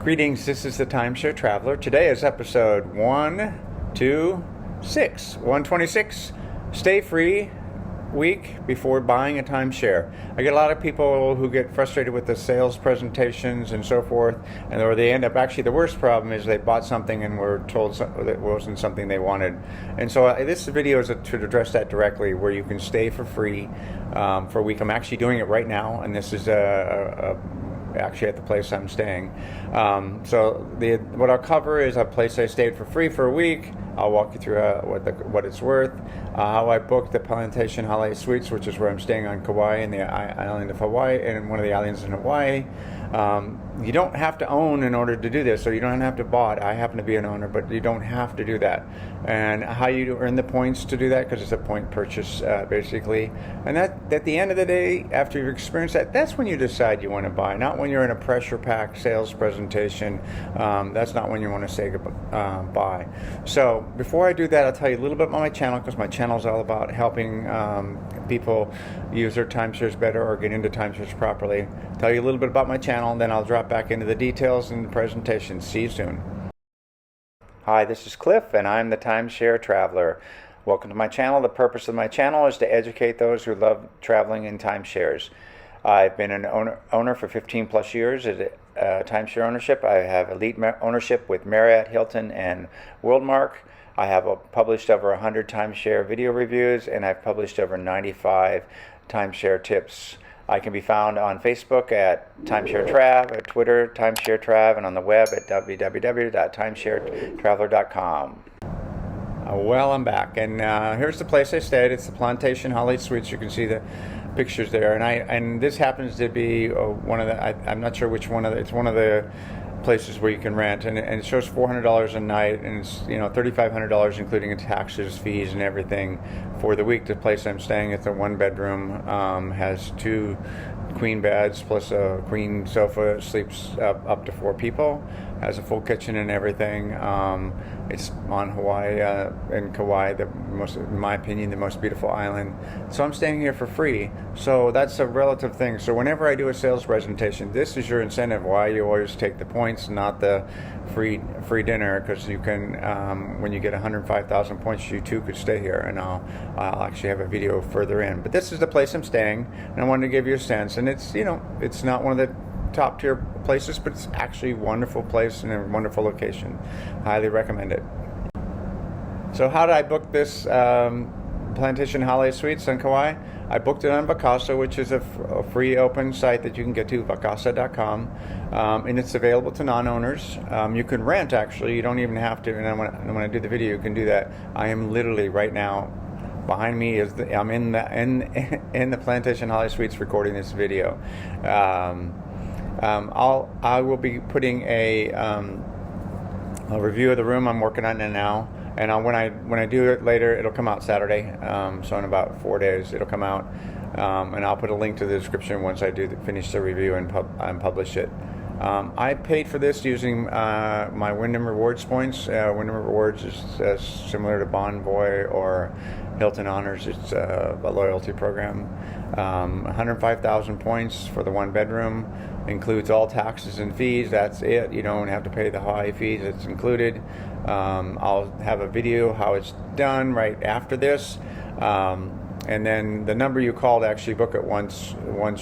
Greetings, this is the Timeshare Traveler. Today is episode 126. Stay free week before buying a timeshare. I get a lot of people who get frustrated with the sales presentations and so forth, or they end up, actually the worst problem is they bought something and were told that wasn't something they wanted. And so this video is to address that directly, where you can stay for free for a week. I'm actually doing it right now, and this is actually at the place I'm staying. What I'll cover is a place I stayed for free for a week. I'll walk you through what it's worth, how I booked the Plantation Holiday Suites, which is where I'm staying on Kauai, in the island of Hawaii, and one of the islands in Hawaii. You don't have to own in order to do this, so you don't have to buy. I happen to be an owner, but you don't have to do that. And how you earn the points to do that, because it's a point purchase, basically. And that, at the end of the day, after you've experienced that, that's when you decide you want to buy, not when you're in a pressure-packed sales presentation. That's not when you want to say buy. So before I do that, I'll tell you a little bit about my channel, because my channel is all about helping people use their timeshares better or get into timeshares properly. Tell you a little bit about my channel, and then I'll drop back into the details in the presentation. See you soon. Hi, this is Cliff, and I'm the Timeshare Traveler. Welcome to my channel. The purpose of my channel is to educate those who love traveling in timeshares. I've been an owner for 15 plus years at timeshare ownership. I have elite ownership with Marriott, Hilton, and Worldmark. I have published over 100 timeshare video reviews, and I've published over 95 timeshare tips. I can be found on Facebook at Timeshare Trav, at Twitter, Timeshare Trav, and on the web at www.timesharetraveler.com. Well, I'm back, and here's the place I stayed. It's the Plantation Holiday Suites. You can see the pictures there, and this happens to be one of the. I'm not sure which one of the. It's one of the places where you can rent, and it shows $400 a night, and it's $3,500 including taxes, fees, and everything for the week. The place I'm staying, it's a one-bedroom, has 2 queen beds plus a queen sofa, sleeps up to 4 people, has a full kitchen and everything. It's on Hawaii, in Kauai, in my opinion, the most beautiful island. So I'm staying here for free. So that's a relative thing. So whenever I do a sales presentation, this is your incentive why you always take the points, not the free dinner, because you can, when you get 105,000 points, you too could stay here, and I'll actually have a video further in. But this is the place I'm staying, and I wanted to give you a sense. And it's it's not one of the top tier places, but it's actually a wonderful place and a wonderful location. Highly recommend it. So how did I book this Plantation Holiday Suites on Kauai? I booked it on Vacasa, which is a free open site that you can get to, vacasa.com, and it's available to non-owners. You can rent, actually. You don't even have to, and when I do the video, you can do that. I am literally right now, behind me I'm in the Plantation Holiday Suites recording this video. I will be putting a review of the room I'm working on it now, and when I do it later, it'll come out Saturday. So in about 4 days, it'll come out, and I'll put a link to the description once I finish the review and publish it. I paid for this using my Wyndham Rewards points. Wyndham Rewards is similar to Bonvoy or Hilton Honors. It's a loyalty program. 105,000 points for the one bedroom. Includes all taxes and fees. That's it. You don't have to pay the Hawaii fees. It's included. I'll have a video how it's done right after this. And then the number you call to actually book it once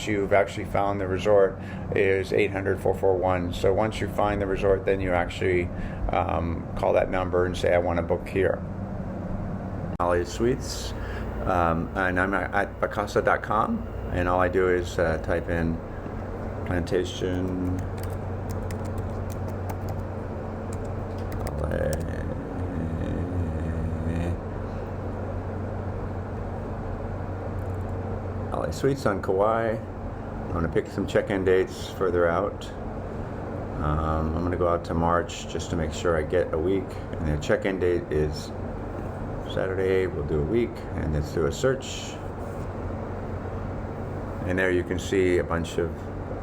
you've actually found the resort is 800-441. So once you find the resort, then you actually call that number and say, I want to book here. Holiday Suites, and I'm at vacasa.com, and all I do is type in Plantation Holiday Suites on Kauai. I'm going to pick some check-in dates further out. I'm going to go out to March just to make sure I get a week, and the check-in date is Saturday. We'll do a week, and let's do a search. And there you can see a bunch of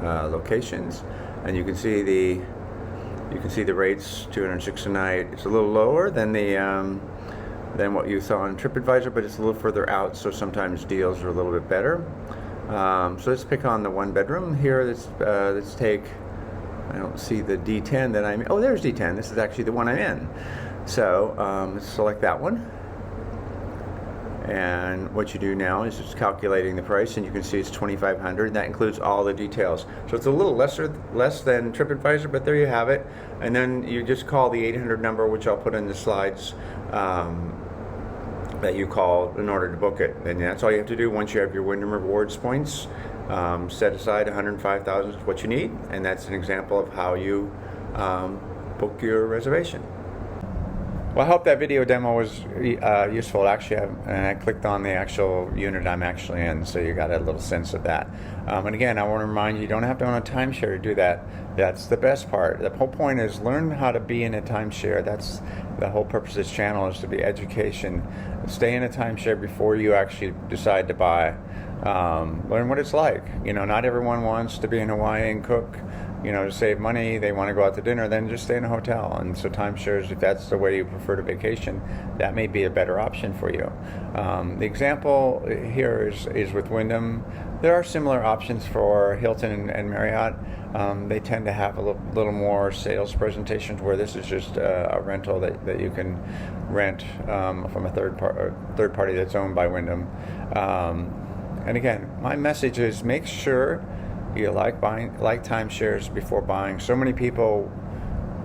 locations, and you can see the rates. $206 a night. It's a little lower than than what you saw on TripAdvisor, but it's a little further out, so sometimes deals are a little bit better. So let's pick on the one bedroom here. Let's take I don't see the D10 that I'm in. Oh, there's D10. This is actually the one I'm in. So let's select that one. And what you do now is just calculating the price, and you can see it's $2,500. That includes all the details. So it's a little less than TripAdvisor, but there you have it. And then you just call the 800 number, which I'll put in the slides, that you call in order to book it. And that's all you have to do once you have your Wyndham Rewards points. Set aside $105,000 is what you need, and that's an example of how you book your reservation. Well, I hope that video demo was useful. Actually, I clicked on the actual unit I'm actually in, so you got a little sense of that. And again, I want to remind you, you don't have to own a timeshare to do that. That's the best part. The whole point is learn how to be in a timeshare. That's the whole purpose of this channel, is to be education. Stay in a timeshare before you actually decide to buy. Learn what it's like. You know, not everyone wants to be in Hawaii and cook. You know, to save money, they want to go out to dinner, then just stay in a hotel. And so timeshares, if that's the way you prefer to vacation, that may be a better option for you. The example here is with Wyndham. There are similar options for Hilton and Marriott. They tend to have a little more sales presentations, where this is just a rental that you can rent from a third party that's owned by Wyndham. And again, my message is make sure you like timeshares before buying. So many people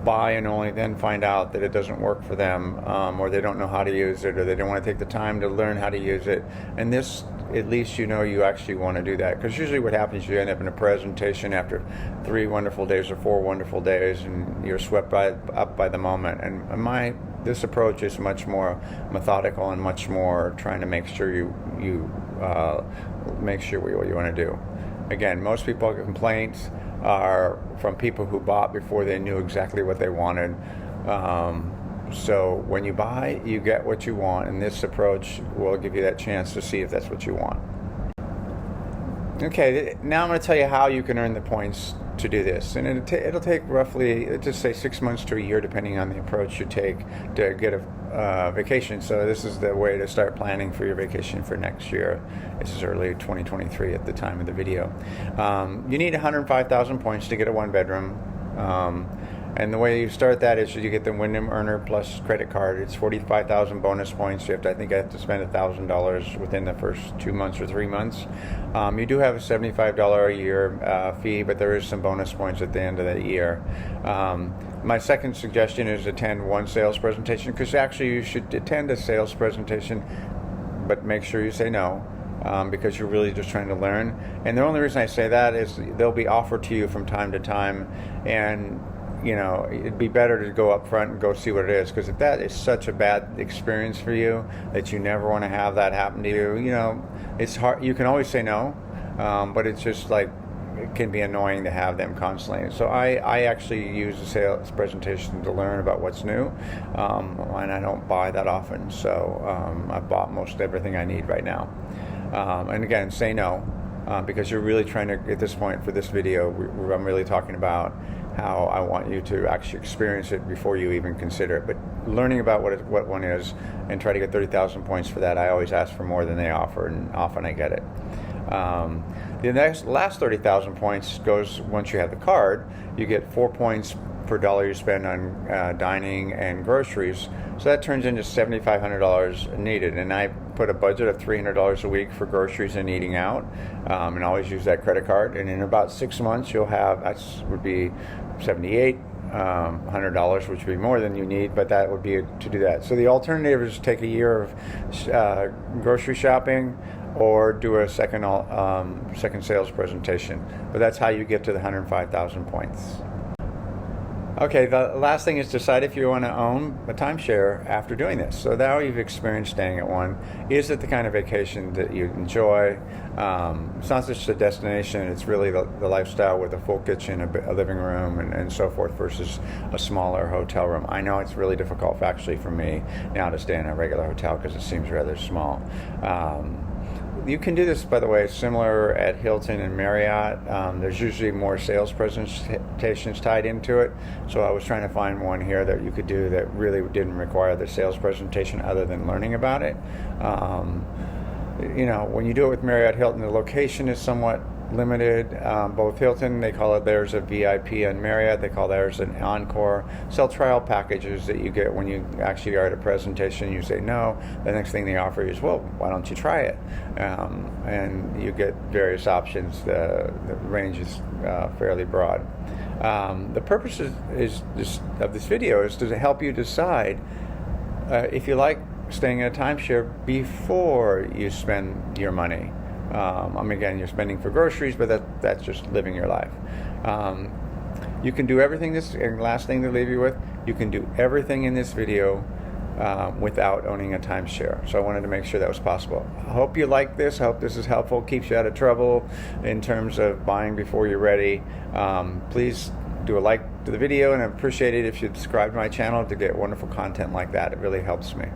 buy and only then find out that it doesn't work for them, or they don't know how to use it, or they don't want to take the time to learn how to use it. And this, at least you know you actually want to do that, because usually what happens, you end up in a presentation after 3 wonderful days or 4 wonderful days, and you're swept up by the moment. And this approach is much more methodical and much more trying to make sure you make sure what you want to do. Again, most people's complaints are from people who bought before they knew exactly what they wanted. So when you buy, you get what you want, and this approach will give you that chance to see if that's what you want. Okay, now I'm going to tell you how you can earn the points to do this. And it'll take roughly, just say 6 months to a year, depending on the approach you take to get a vacation. So this is the way to start planning for your vacation for next year. This is early 2023 at the time of the video. You need 105,000 points to get a 1-bedroom. And the way you start that is you get the Wyndham Earner Plus credit card. It's 45,000 bonus points. I think I have to spend $1,000 within the first 2 months or 3 months. You do have a $75 a year fee, but there is some bonus points at the end of the year. My second suggestion is attend one sales presentation, because actually you should attend a sales presentation, but make sure you say no. Because you're really just trying to learn. And the only reason I say that is they'll be offered to you from time to time, and you know, it'd be better to go up front and go see what it is, because if that is such a bad experience for you that you never want to have that happen to you, you know, it's hard. You can always say no, but it's just like, it can be annoying to have them constantly. So I actually use a sales presentation to learn about what's new, and I don't buy that often. So I've bought most everything I need right now. And again, say no, because you're really trying to, at this point for this video, I'm really talking about how I want you to actually experience it before you even consider it. But learning about what one is and try to get 30,000 points for that, I always ask for more than they offer, and often I get it. The last 30,000 points goes once you have the card. You get 4 points per dollar you spend on dining and groceries. So that turns into $7,500 needed. And I put a budget of $300 a week for groceries and eating out, and always use that credit card. And in about 6 months, you'll have, would be $7,800, which would be more than you need, but that would be to do that. So the alternative is to take a year of grocery shopping, or do a second sales presentation. But that's how you get to the 105,000 points. Okay, the last thing is decide if you want to own a timeshare after doing this. So now you've experienced staying at one. Is it the kind of vacation that you enjoy? It's not just a destination, it's really the lifestyle with a full kitchen, a living room, and so forth, versus a smaller hotel room. I know it's really difficult actually for me now to stay in a regular hotel because it seems rather small. You can do this, by the way, similar at Hilton and Marriott. There's usually more sales presentations tied into it. So I was trying to find one here that you could do that really didn't require the sales presentation other than learning about it. You know, when you do it with Marriott Hilton, the location is somewhat limited. Both Hilton, they call it theirs a VIP, and Marriott, they call theirs an Encore. Sell trial packages that you get when you actually are at a presentation. You say no. The next thing they offer you is, well, why don't you try it? And you get various options. The range is fairly broad. The purpose of this video is to help you decide if you like staying in a timeshare before you spend your money. Again, you're spending for groceries, but that's just living your life. You can do everything and last thing to leave you with, you can do everything in this video without owning a timeshare. So I wanted to make sure that was possible. I hope you like this. I hope this is helpful, keeps you out of trouble in terms of buying before you're ready. Please do a like to the video, and I appreciate it if you subscribe to my channel to get wonderful content like that. It really helps me.